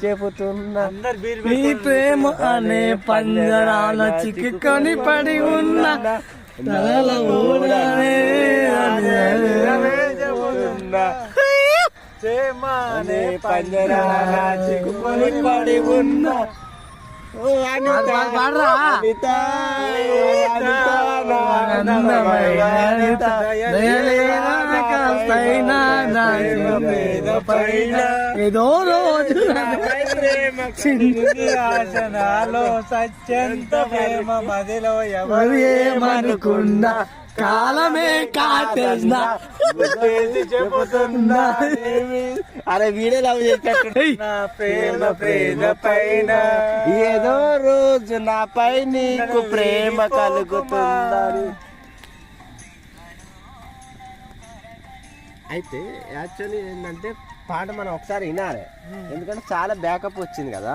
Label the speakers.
Speaker 1: చెబుతున్నా
Speaker 2: నీ ప్రేమ అనే పంజరాల చిక్కుకొని పడి ఉన్న తలల ఊడనే
Speaker 1: చెబుతున్నా ప్రేమ అనే పంజరాల చిక్కుకొని పడి ఉన్న
Speaker 2: ఏదో రోజు
Speaker 1: ఆశనాలో సత్యంత ప్రేమ మదిలో ఎవరు
Speaker 2: ఏమనుకున్నా కాలమే కాటేసిన
Speaker 1: చెబుతున్నా అరే వీడే లవ్ చేసేటట్టు ప్రేమ ప్రేమ పైన ఏదో రోజు నాపై నీకు ప్రేమ కలుగుతుందని. అయితే యాక్చువల్లీ ఏంటంటే పాట మనం ఒకసారి వినాలి, ఎందుకంటే చాలా బ్యాకప్ వచ్చింది కదా.